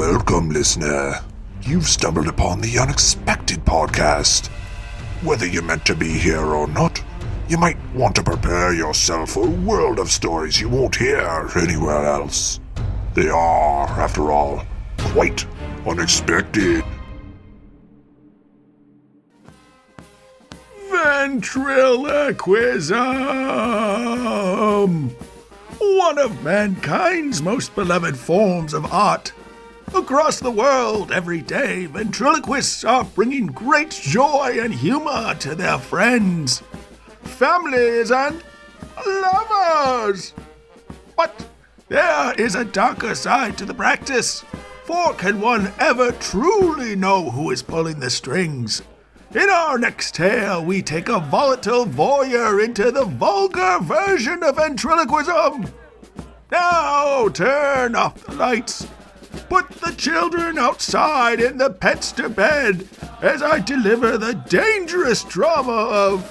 Welcome, listener. You've stumbled upon the Unexpected Podcast. Whether you're meant to be here or not, you might want to prepare yourself for a world of stories you won't hear anywhere else. They are, after all, quite unexpected. Ventriloquism! One of mankind's most beloved forms of art. Across the world, every day, ventriloquists are bringing great joy and humor to their friends, families, and lovers. But there is a darker side to the practice, for can one ever truly know who is pulling the strings? In our next tale, we take a volatile voyeur into the vulgar version of ventriloquism. Now turn off the lights, put the children outside and the pets to bed as I deliver the dangerous drama of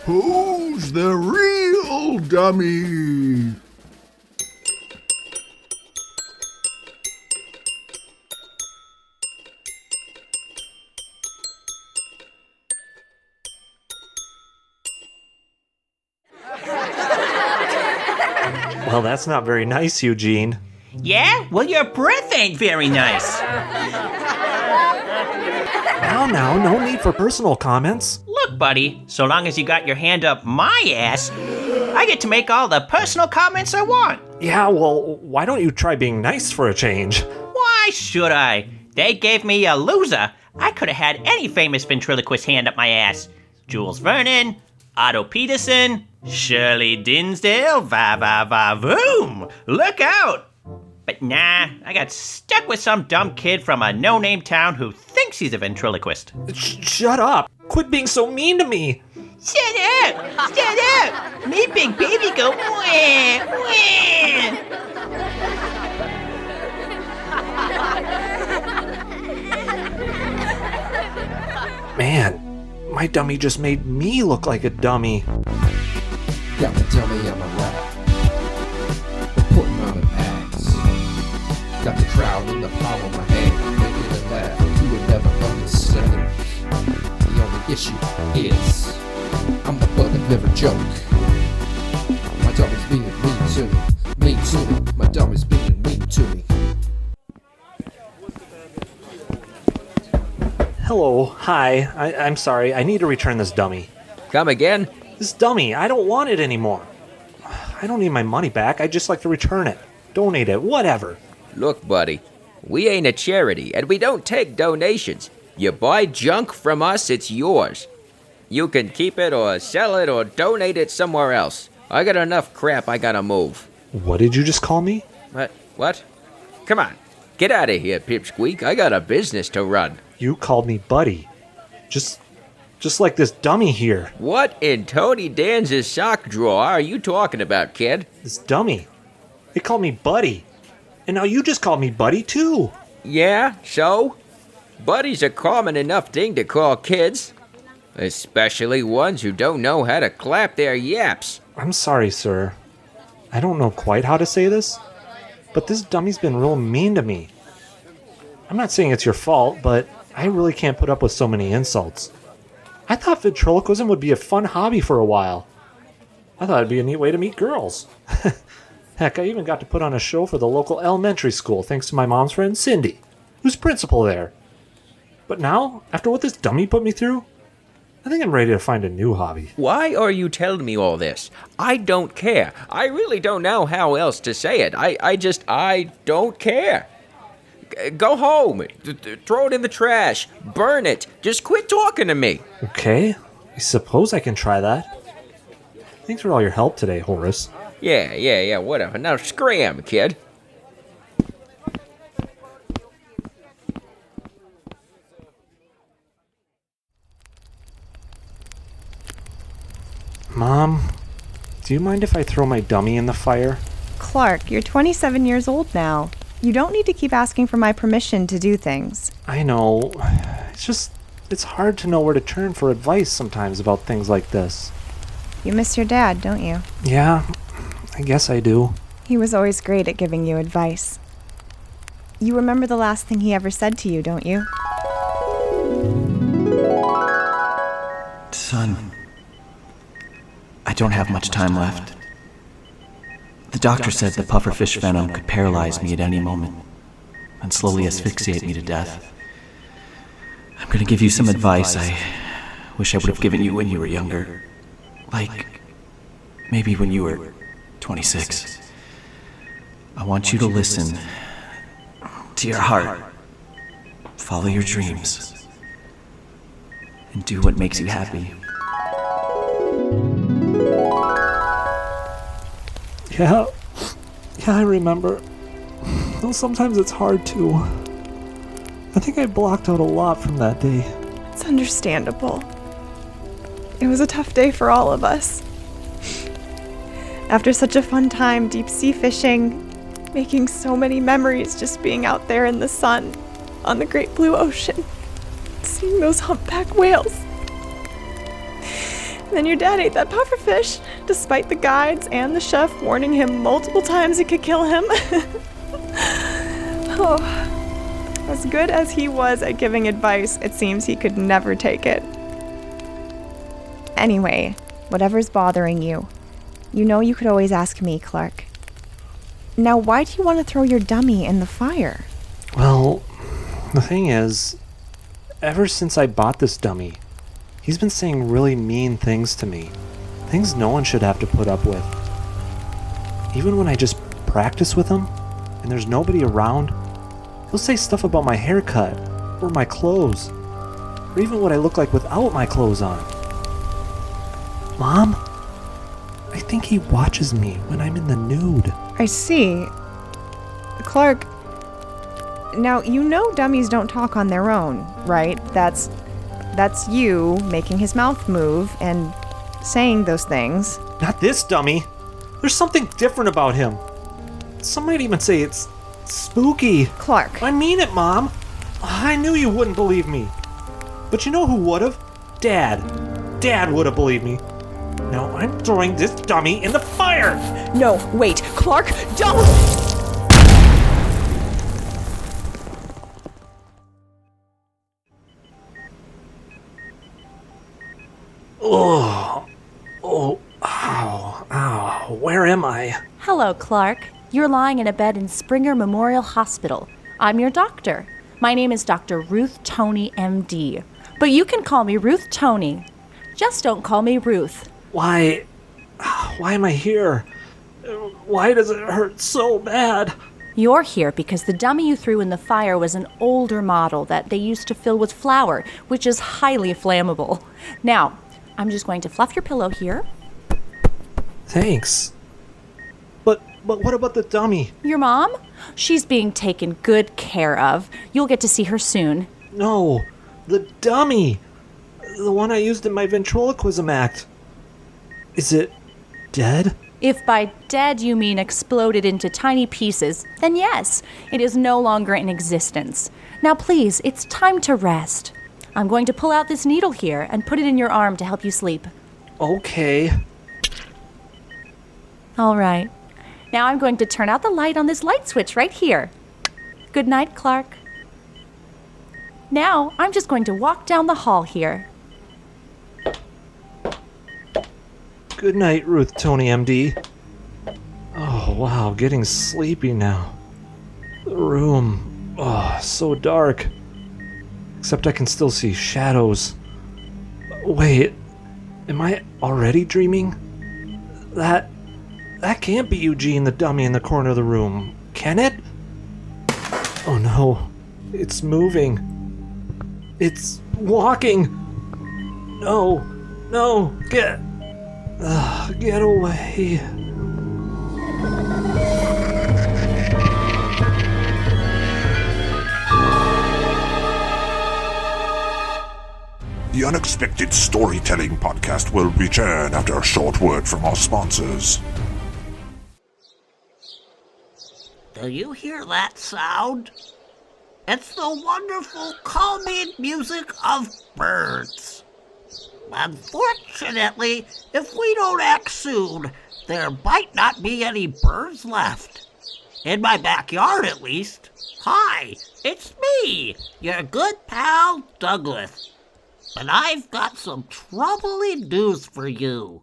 Who's the Real Dummy? Well, that's not very nice, Eugene. Yeah? Well, your breath ain't very nice. Now, no need for personal comments. Look, buddy, so long as you got your hand up my ass, I get to make all the personal comments I want. Yeah, well, why don't you try being nice for a change? Why should I? They gave me a loser. I could have had any famous ventriloquist hand up my ass. Jules Vernon, Otto Peterson, Shirley Dinsdale, va-va-va-voom. Look out! But nah, I got stuck with some dumb kid from a no-name town who thinks he's a ventriloquist. Shut up! Quit being so mean to me! Shut up! Shut up! Me big baby go wah, wah. Man, my dummy just made me look like a dummy. Got the dummy on my lap, putting on an axe. Got the crowd in the palm of my hand, making it laugh. You would never understand. The only issue is I'm the butt of every joke. My dummy's being mean to me, mean to me. My dummy's being mean to me. Hello, hi, I'm sorry, I need to return this dummy. Come again? This dummy, I don't want it anymore. I don't need my money back, I'd just like to return it. Donate it, whatever. Look, buddy, we ain't a charity, and we don't take donations. You buy junk from us, it's yours. You can keep it or sell it or donate it somewhere else. I got enough crap I gotta move. What did you just call me? What? Come on, get out of here, Pipsqueak. I got a business to run. You called me buddy. Just like this dummy here. What in Tony Danza's sock drawer are you talking about, kid? This dummy. It called me buddy. And now you just called me buddy, too. Yeah, so? Buddy's a common enough thing to call kids. Especially ones who don't know how to clap their yaps. I'm sorry, sir. I don't know quite how to say this, but this dummy's been real mean to me. I'm not saying it's your fault, but I really can't put up with so many insults. I thought ventriloquism would be a fun hobby for a while. I thought it'd be a neat way to meet girls. Heck, I even got to put on a show for the local elementary school thanks to my mom's friend Cindy, who's principal there. But now, after what this dummy put me through, I think I'm ready to find a new hobby. Why are you telling me all this? I don't care. I really don't know how else to say it. I don't care. Go home. Throw it in the trash. Burn it. Just quit talking to me. Okay, I suppose I can try that. Thanks for all your help today, Horace. Yeah, whatever. Now scram, kid. Mom, do you mind if I throw my dummy in the fire? Clark, you're 27 years old now. You don't need to keep asking for my permission to do things. I know. It's hard to know where to turn for advice sometimes about things like this. You miss your dad, don't you? Yeah, I guess I do. He was always great at giving you advice. You remember the last thing he ever said to you, don't you? Son, I don't have much time left. The doctor said the pufferfish venom could paralyze me at any moment and slowly asphyxiate me to death. I'm gonna give you some advice I wish I would have given you when you were younger. Like, maybe when you were 26. I want you to listen to your heart, follow your dreams, and do what makes you happy. Yeah, I remember. Though sometimes it's hard to. I think I blocked out a lot from that day. It's understandable. It was a tough day for all of us. After such a fun time deep sea fishing, making so many memories just being out there in the sun, on the great blue ocean, seeing those humpback whales. And then your dad ate that pufferfish, despite the guides and the chef warning him multiple times it could kill him. Oh, as good as he was at giving advice, it seems he could never take it. Anyway, whatever's bothering you, you know you could always ask me, Clark. Now, why do you want to throw your dummy in the fire? Well, the thing is, ever since I bought this dummy, he's been saying really mean things to me. Things no one should have to put up with. Even when I just practice with him, and there's nobody around, he'll say stuff about my haircut, or my clothes, or even what I look like without my clothes on. Mom, I think he watches me when I'm in the nude. I see. Clark, now you know dummies don't talk on their own, right? That's you making his mouth move and saying those things. Not this dummy. There's something different about him. Some might even say it's spooky. Clark. I mean it, Mom. I knew you wouldn't believe me. But you know who would've? Dad. Dad would've believed me. Now I'm throwing this dummy in the fire! No, wait. Clark, don't! Ow. Where am I? Hello, Clark. You're lying in a bed in Springer Memorial Hospital. I'm your doctor. My name is Dr. Ruth Tony, MD. But you can call me Ruth Tony. Just don't call me Ruth. Why am I here? Why does it hurt so bad? You're here because the dummy you threw in the fire was an older model that they used to fill with flour, which is highly flammable. Now, I'm just going to fluff your pillow here. Thanks. But what about the dummy? Your mom? She's being taken good care of. You'll get to see her soon. No, the dummy. The one I used in my ventriloquism act. Is it dead? If by dead you mean exploded into tiny pieces, then yes, it is no longer in existence. Now please, it's time to rest. I'm going to pull out this needle here and put it in your arm to help you sleep. Okay. All right. Now I'm going to turn out the light on this light switch right here. Good night, Clark. Now I'm just going to walk down the hall here. Good night, Ruth Tony, MD. Oh, wow, getting sleepy now. The room, so dark. Except I can still see shadows. Wait, am I already dreaming? That can't be Eugene, the dummy in the corner of the room, can it? Oh no, it's moving. It's walking. No, get away. The Unexpected Storytelling Podcast will return after a short word from our sponsors. Do you hear that sound? It's the wonderful calming music of birds. Unfortunately, if we don't act soon, there might not be any birds left. In my backyard, at least. Hi, it's me, your good pal, Douglas. But I've got some troubling news for you.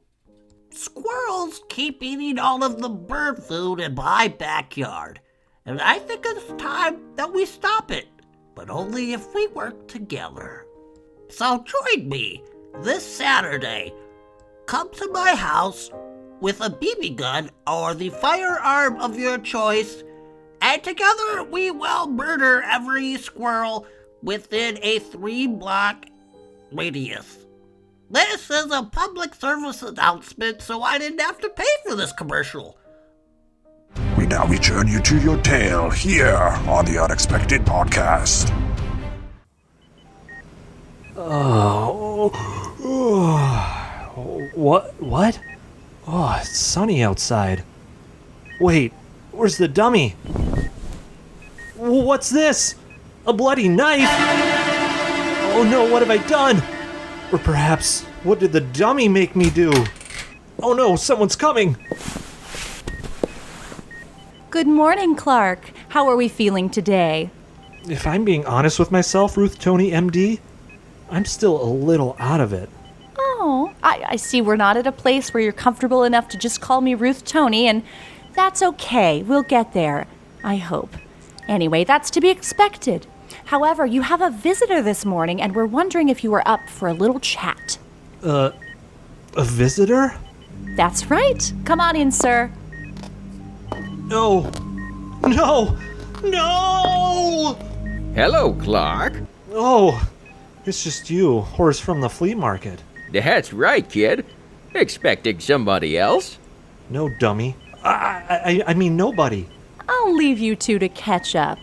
Squirrels keep eating all of the bird food in my backyard, and I think it's time that we stop it, but only if we work together. So join me this Saturday. Come to my house with a BB gun or the firearm of your choice, and together we will murder every squirrel within a 3-block radius. This is a public service announcement, so I didn't have to pay for this commercial. We now return you to your tale here on the Unexpected Podcast. What? Oh, it's sunny outside. Wait, where's the dummy? What's this? A bloody knife? Oh no, what have I done? Or perhaps, what did the dummy make me do? Oh no, someone's coming! Good morning, Clark. How are we feeling today? If I'm being honest with myself, Ruth Tony MD, I'm still a little out of it. Oh, I see we're not at a place where you're comfortable enough to just call me Ruth Tony, and that's okay. We'll get there, I hope. Anyway, that's to be expected. However, you have a visitor this morning, and we're wondering if you were up for a little chat. A visitor? That's right. Come on in, sir. No! Hello, Clark. Oh, it's just you, horse from the flea market. That's right, kid. Expecting somebody else? No, dummy. I mean nobody. I'll leave you two to catch up.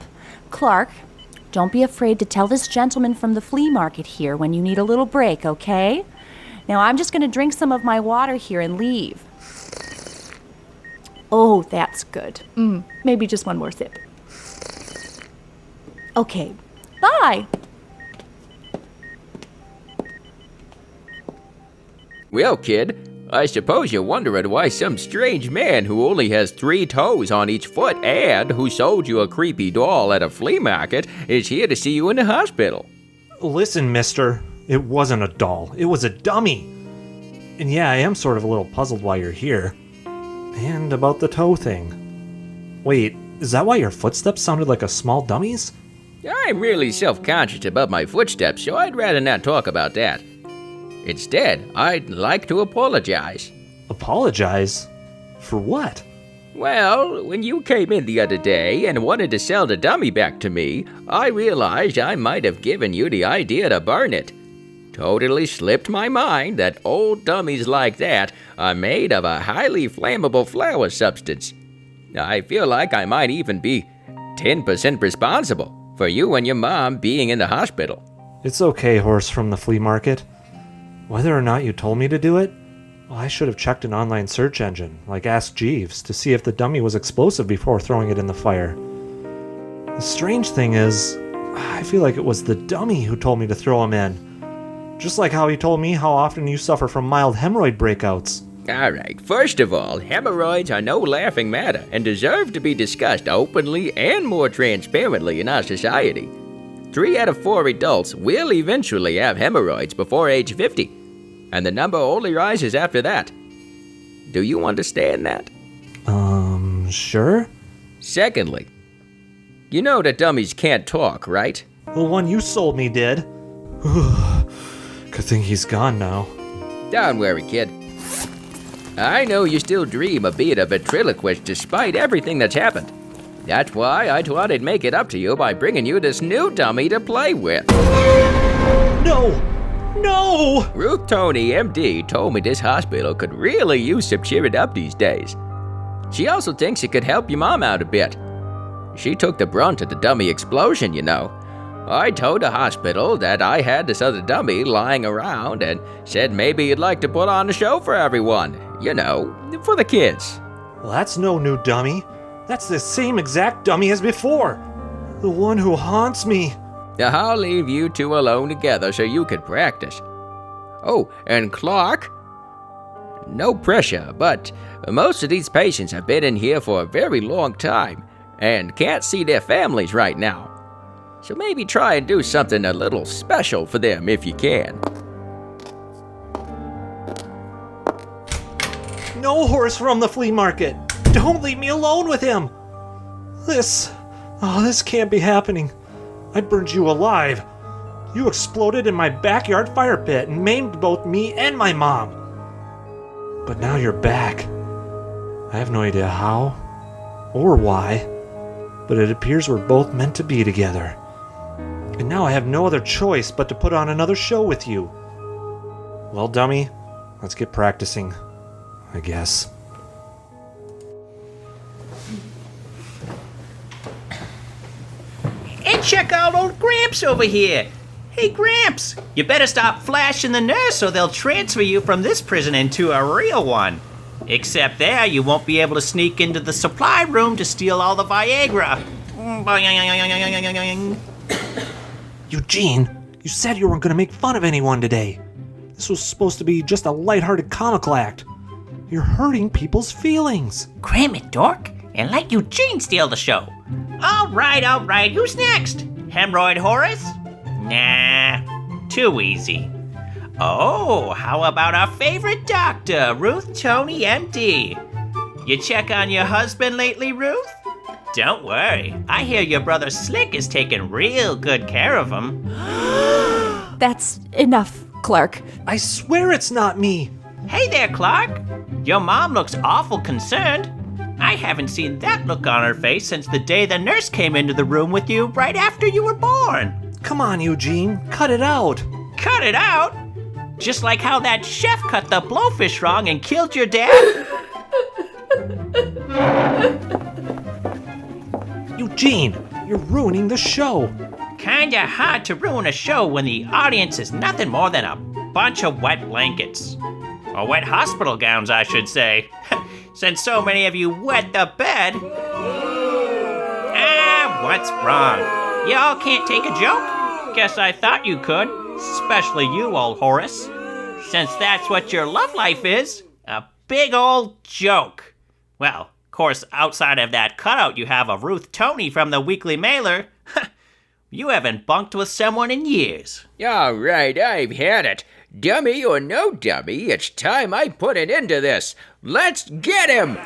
Clark, don't be afraid to tell this gentleman from the flea market here when you need a little break, okay? Now, I'm just going to drink some of my water here and leave. Oh, that's good. Maybe just one more sip. Okay, bye. Well, kid, I suppose you're wondering why some strange man who only has 3 toes on each foot and who sold you a creepy doll at a flea market is here to see you in the hospital. Listen, mister, it wasn't a doll. It was a dummy. And yeah, I am sort of a little puzzled why you're here. And about the toe thing. Wait, is that why your footsteps sounded like a small dummy's? I'm really self-conscious about my footsteps, so I'd rather not talk about that. Instead, I'd like to apologize. Apologize? For what? Well, when you came in the other day and wanted to sell the dummy back to me, I realized I might have given you the idea to burn it. Totally slipped my mind that old dummies like that are made of a highly flammable flower substance. I feel like I might even be 10% responsible for you and your mom being in the hospital. It's okay, horse from the flea market. Whether or not you told me to do it, well, I should have checked an online search engine, like Ask Jeeves, to see if the dummy was explosive before throwing it in the fire. The strange thing is, I feel like it was the dummy who told me to throw him in. Just like how he told me how often you suffer from mild hemorrhoid breakouts. Alright, first of all, hemorrhoids are no laughing matter and deserve to be discussed openly and more transparently in our society. 3 out of 4 adults will eventually have hemorrhoids before age 50, and the number only rises after that. Do you understand that? Sure? Secondly, you know that dummies can't talk, right? The one you sold me did. Good thing he's gone now. Don't worry, kid. I know you still dream of being a ventriloquist despite everything that's happened. That's why I thought I'd make it up to you by bringing you this new dummy to play with. No! Ruth Tony, MD, told me this hospital could really use some cheering up these days. She also thinks it could help your mom out a bit. She took the brunt of the dummy explosion, you know. I told the hospital that I had this other dummy lying around and said maybe you'd like to put on a show for everyone. You know, for the kids. Well, that's no new dummy. That's the same exact dummy as before. The one who haunts me. I'll leave you two alone together so you can practice. Oh, and Clark? No pressure, but most of these patients have been in here for a very long time, and can't see their families right now. So maybe try and do something a little special for them if you can. No horse from the flea market. Don't leave me alone with him. This can't be happening. I burned you alive. You exploded in my backyard fire pit and maimed both me and my mom. But now you're back. I have no idea how or why, but it appears we're both meant to be together. And now I have no other choice but to put on another show with you. Well, dummy, let's get practicing, I guess. And check out old Gramps over here. Hey, Gramps, you better stop flashing the nurse or they'll transfer you from this prison into a real one. Except there, you won't be able to sneak into the supply room to steal all the Viagra. Eugene, you said you weren't going to make fun of anyone today. This was supposed to be just a lighthearted comical act. You're hurting people's feelings. Cram it, dork, and let Eugene steal the show. All right, who's next? Hemorrhoid Horace? Nah, too easy. Oh, how about our favorite doctor, Ruth Tony, MD? You check on your husband lately, Ruth? Don't worry, I hear your brother Slick is taking real good care of him. That's enough, Clark. I swear it's not me. Hey there, Clark. Your mom looks awful concerned. I haven't seen that look on her face since the day the nurse came into the room with you right after you were born. Come on, Eugene, cut it out. Cut it out? Just like how that chef cut the blowfish wrong and killed your dad? Eugene, you're ruining the show. Kinda hard to ruin a show when the audience is nothing more than a bunch of wet blankets. Or wet hospital gowns, I should say. Since so many of you wet the bed. What's wrong? Y'all can't take a joke? Guess I thought you could. Especially you, old Horace. Since that's what your love life is. A big old joke. Well, of course, outside of that cutout you have of Ruth Tony from the Weekly Mailer, you haven't bunked with someone in years. All right, I've had it. Dummy or no dummy, it's time I put an end to this. Let's get him!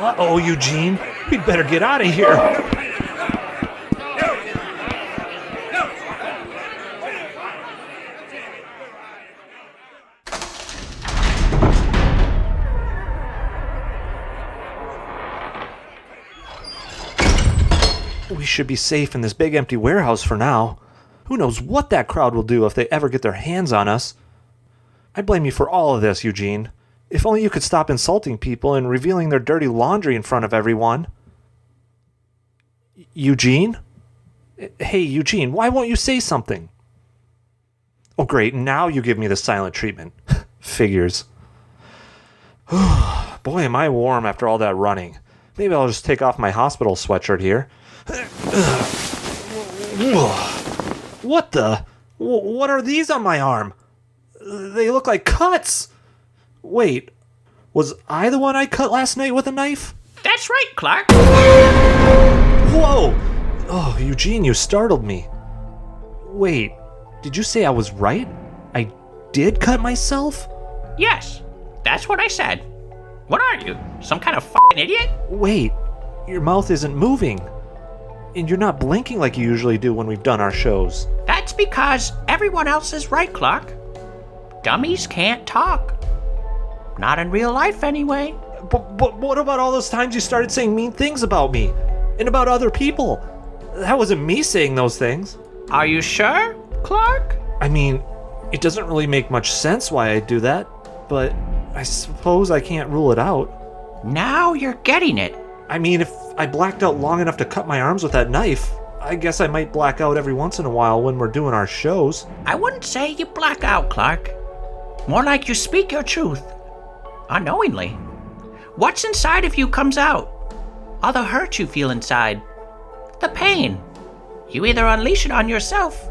Uh-oh, Eugene. We'd better get out of here. We should be safe in this big empty warehouse for now. Who knows what that crowd will do if they ever get their hands on us. I blame you for all of this, Eugene. If only you could stop insulting people and revealing their dirty laundry in front of everyone. Eugene? Hey, Eugene, why won't you say something? Oh, great, now you give me the silent treatment. Figures. Boy, am I warm after all that running. Maybe I'll just take off my hospital sweatshirt here. What the? What are these on my arm? They look like cuts. Wait, was I the one I cut last night with a knife? That's right, Clark. Whoa! Oh, Eugene, you startled me. Wait, did you say I was right? I did cut myself? Yes, that's what I said. What are you, some kind of f***ing idiot? Wait, your mouth isn't moving. And you're not blinking like you usually do when we've done our shows. That's because everyone else is right, Clark. Dummies can't talk. Not in real life, anyway. But what about all those times you started saying mean things about me? And about other people? That wasn't me saying those things. Are you sure, Clark? I mean, it doesn't really make much sense why I do that, but I suppose I can't rule it out. Now you're getting it. I mean, if I blacked out long enough to cut my arms with that knife, I guess I might black out every once in a while when we're doing our shows. I wouldn't say you black out, Clark. More like you speak your truth. Unknowingly. What's inside of you comes out. All the hurt you feel inside. The pain. You either unleash it on yourself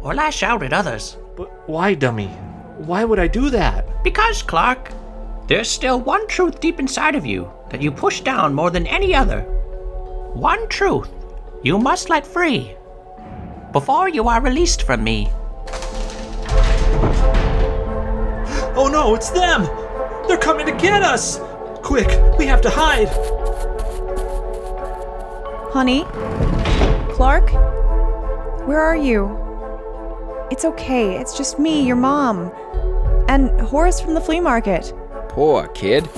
or lash out at others. But why, dummy? Why would I do that? Because, Clark, There's still one truth deep inside of you that you push down more than any other. One truth you must let free before you are released from me. Oh no, it's them! They're coming to get us! Quick, we have to hide! Honey? Clark? Where are you? It's okay, it's just me, your mom. And Horace from the flea market. Poor kid.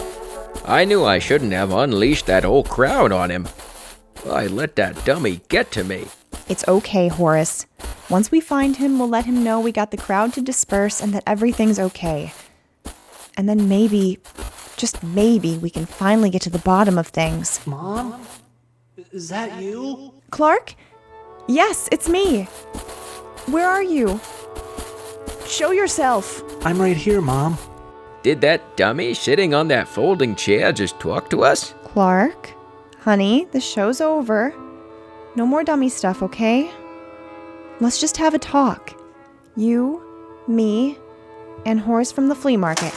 I knew I shouldn't have unleashed that whole crowd on him. I let that dummy get to me. It's okay, Horace. Once we find him, we'll let him know we got the crowd to disperse and that everything's okay. And then maybe, just maybe, we can finally get to the bottom of things. Mom? Is that you? Clark? Yes, it's me. Where are you? Show yourself. I'm right here, Mom. Did that dummy sitting on that folding chair just talk to us? Clark? Honey, the show's over. No more dummy stuff, okay? Let's just have a talk. You, me, and Horace from the flea market.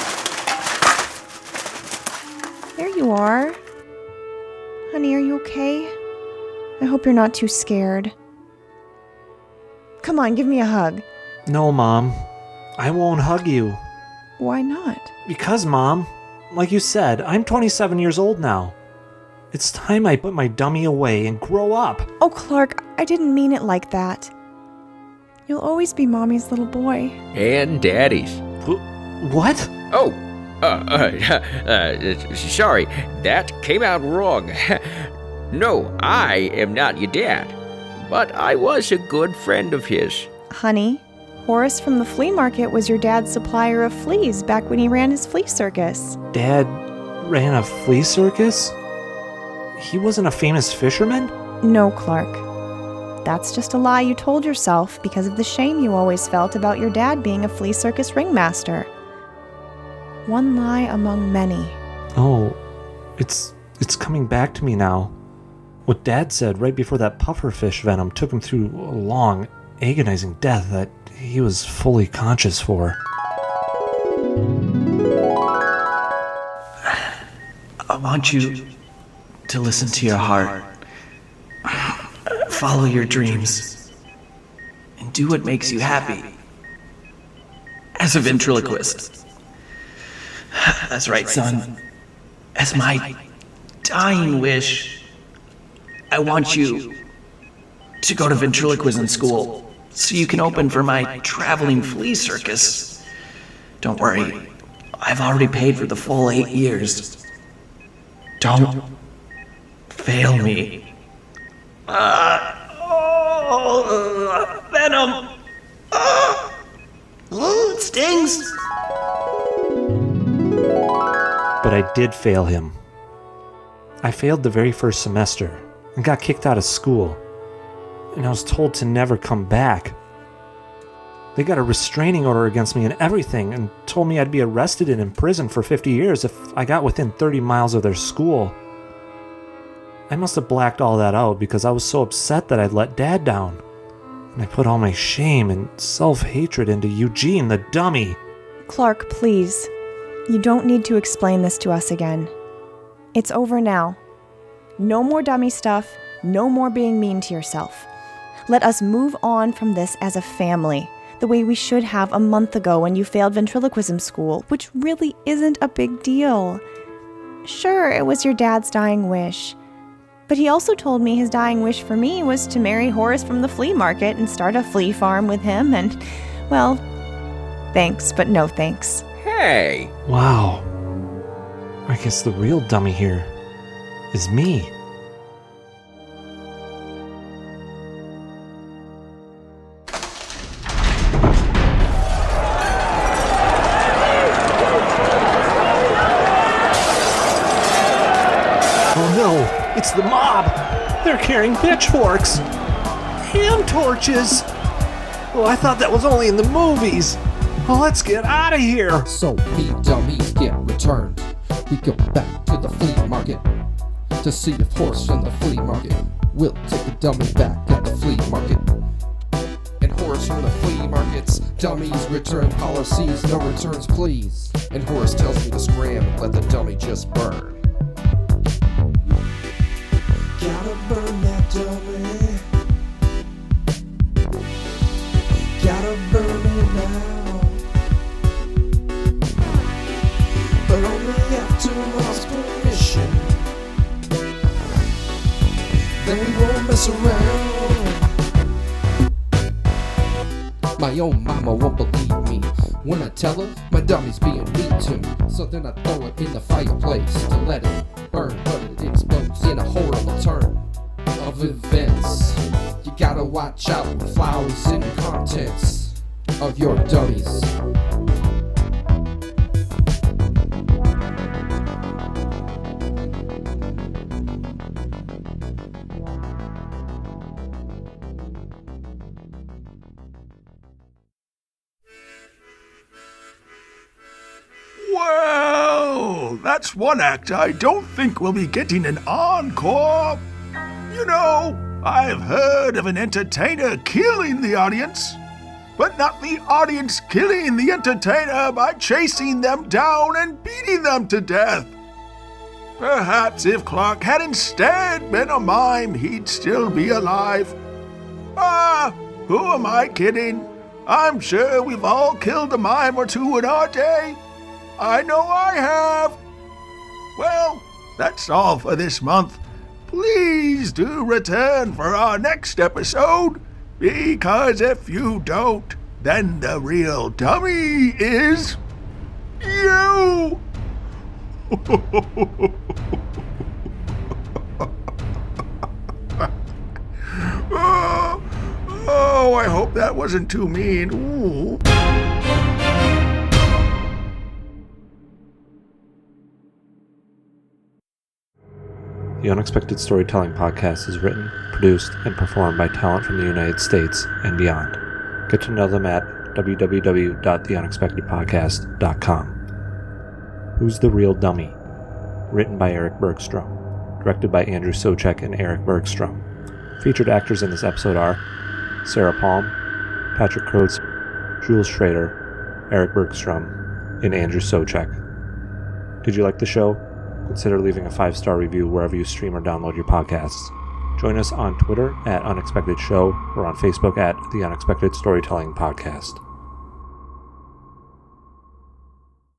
There you are. Honey, are you okay? I hope you're not too scared. Come on, give me a hug. No, Mom. I won't hug you. Why not? Because, Mom, like you said, I'm 27 years old now. It's time I put my dummy away and grow up. Oh, Clark, I didn't mean it like that. You'll always be Mommy's little boy. And Daddy's. What? Oh, sorry, that came out wrong. No, I am not your dad, but I was a good friend of his. Honey, Horace from the flea market was your dad's supplier of fleas back when he ran his flea circus. Dad ran a flea circus? He wasn't a famous fisherman? No, Clark. That's just a lie you told yourself because of the shame you always felt about your dad being a flea circus ringmaster. One lie among many. Oh, it's coming back to me now. What Dad said right before that pufferfish venom took him through a long, agonizing death that he was fully conscious for. I want you to listen to your heart. Follow your dreams. And do what makes you happy. As a ventriloquist. That's right, son. As my dying wish, I want you to go to ventriloquism school so you can open for my traveling flea circus. Don't worry, I've already paid for the full 8 years. Don't fail me. Venom! It stings! But I did fail him. I failed the very first semester and got kicked out of school. And I was told to never come back. They got a restraining order against me and everything and told me I'd be arrested and imprisoned for 50 years if I got within 30 miles of their school. I must have blacked all that out because I was so upset that I'd let Dad down. And I put all my shame and self-hatred into Eugene, the dummy. Clark, please. You don't need to explain this to us again. It's over now. No more dummy stuff, no more being mean to yourself. Let us move on from this as a family, the way we should have a month ago when you failed ventriloquism school, which really isn't a big deal. Sure, it was your dad's dying wish. But he also told me his dying wish for me was to marry Horace from the flea market and start a flea farm with him and, well, thanks, but no thanks. Hey! Wow. I guess the real dummy here is me. Oh no, it's the mob! They're carrying pitchforks! Hand torches! Oh, I thought that was only in the movies! Well, let's get out of here! So me dummies get returned. We go back to the flea market to see if Horace from the flea market will take the dummy back at the flea market. And Horace from the flea market It's dummies, return policies, no returns please. And Horace tells me to scram and let the dummy just burn. Gotta burn that dummy. Gotta burn it now. But only after Mom's permission. Then we won't mess around. My own mama won't believe me when I tell her my dummy's being mean to me. So then I throw it in the fireplace to let it burn, but it explodes in a horrible turn of events. You gotta watch out for flowers in the contents of your dummies. Well, that's one act I don't think we'll be getting an encore. You know, I've heard of an entertainer killing the audience, but not the audience killing the entertainer by chasing them down and beating them to death. Perhaps if Clark had instead been a mime, he'd still be alive. Ah, who am I kidding? I'm sure we've all killed a mime or two in our day. I know I have. Well, that's all for this month. Please do return for our next episode, because if you don't, then the real dummy is you. Oh, I hope that wasn't too mean. Ooh. The Unexpected Storytelling Podcast is written, produced, and performed by talent from the United States and beyond. Get to know them at www.theunexpectedpodcast.com. Who's the Real Dummy? Written by Erik Bergstrom. Directed by Andrew Soucek and Erik Bergstrom. Featured actors in this episode are Sarah Palm, Patrick Croce, Jules Schrader, Erik Bergstrom, and Andrew Soucek. Did you like the show? Consider leaving a 5-star review wherever you stream or download your podcasts. Join us on Twitter at Unexpected Show or on Facebook at The Unexpected Storytelling Podcast.